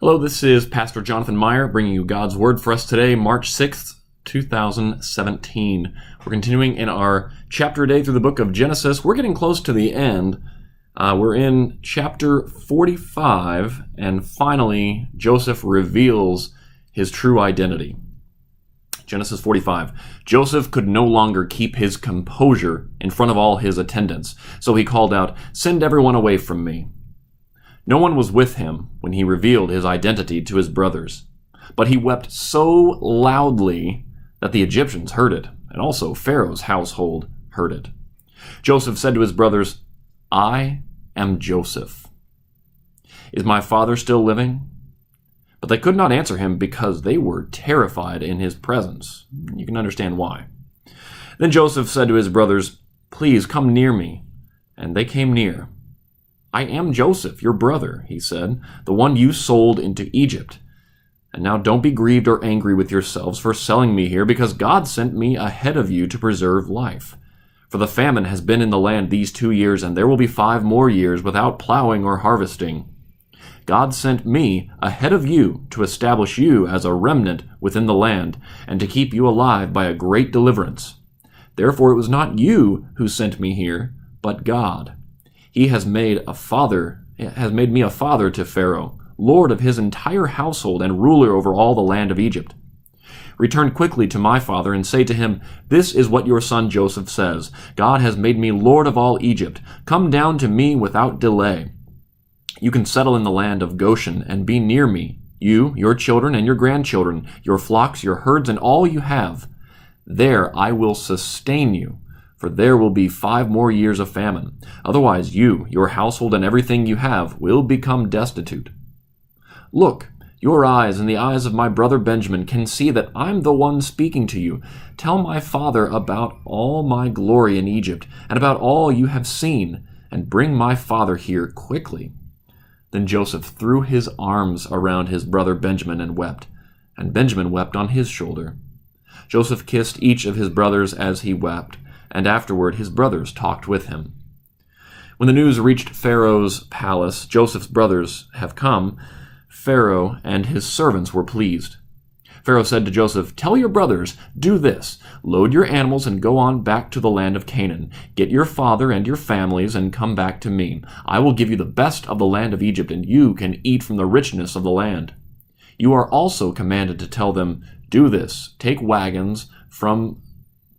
Hello, this is Pastor Jonathan Meyer bringing you God's Word for us today, March 6th, 2017. We're continuing in our chapter a day through the book of Genesis. We're getting close to the end. We're in chapter 45, and finally, Joseph reveals his true identity. Genesis 45. Joseph could no longer keep his composure in front of all his attendants, so he called out, "Send everyone away from me." No one was with him when he revealed his identity to his brothers, but he wept so loudly that the Egyptians heard it, and also Pharaoh's household heard it. Joseph said to his brothers, "I am Joseph. Is my father still living?" But they could not answer him because they were terrified in his presence. You can understand why. Then Joseph said to his brothers, "Please come near me." And they came near. "I am Joseph, your brother," he said, "the one you sold into Egypt. And now don't be grieved or angry with yourselves for selling me here, because God sent me ahead of you to preserve life. For the famine has been in the land these 2 years, and there will be 5 more years without plowing or harvesting. God sent me ahead of you to establish you as a remnant within the land, and to keep you alive by a great deliverance. Therefore it was not you who sent me here, but God. He has made me a father to Pharaoh, lord of his entire household and ruler over all the land of Egypt. Return quickly to my father and say to him, 'This is what your son Joseph says. God has made me lord of all Egypt. Come down to me without delay. You can settle in the land of Goshen and be near me, you, your children and your grandchildren, your flocks, your herds, and all you have. There I will sustain you. For there will be 5 more years of famine. Otherwise you, your household, and everything you have will become destitute. Look, your eyes and the eyes of my brother Benjamin can see that I'm the one speaking to you. Tell my father about all my glory in Egypt and about all you have seen, and bring my father here quickly." Then Joseph threw his arms around his brother Benjamin and wept, and Benjamin wept on his shoulder. Joseph kissed each of his brothers as he wept, and afterward his brothers talked with him. When the news reached Pharaoh's palace, "Joseph's brothers have come," Pharaoh and his servants were pleased. Pharaoh said to Joseph, "Tell your brothers, do this, load your animals and go on back to the land of Canaan. Get your father and your families and come back to me. I will give you the best of the land of Egypt, and you can eat from the richness of the land." You are also commanded to tell them, "Do this, take wagons from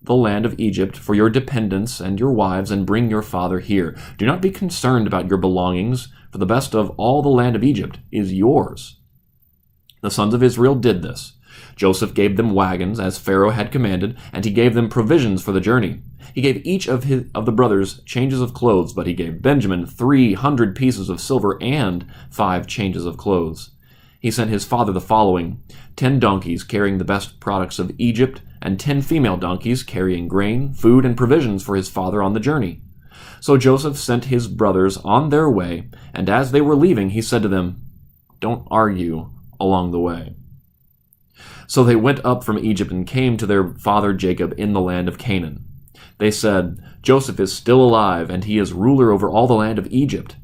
the land of Egypt for your dependents and your wives, and bring your father here. Do not be concerned about your belongings, for the best of all the land of Egypt is yours." The sons of Israel did this. Joseph gave them wagons, as Pharaoh had commanded, and he gave them provisions for the journey. He gave each of the brothers changes of clothes, but he gave Benjamin 300 pieces of silver and 5 changes of clothes. He sent his father the following: 10 donkeys carrying the best products of Egypt, and 10 female donkeys carrying grain, food, and provisions for his father on the journey. So Joseph sent his brothers on their way, and as they were leaving, he said to them, "Don't argue along the way." So they went up from Egypt and came to their father Jacob in the land of Canaan. They said, "Joseph is still alive, and he is ruler over all the land of Egypt."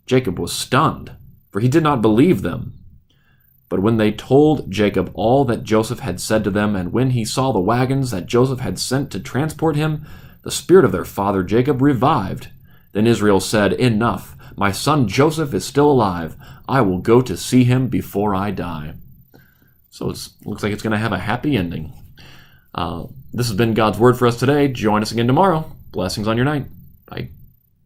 Jacob was stunned, for he did not believe them. But when they told Jacob all that Joseph had said to them, and when he saw the wagons that Joseph had sent to transport him, the spirit of their father Jacob revived. Then Israel said, "Enough, my son Joseph is still alive. I will go to see him before I die." So it looks like it's going to have a happy ending. This has been God's Word for us today. Join us again tomorrow. Blessings on your night. Bye.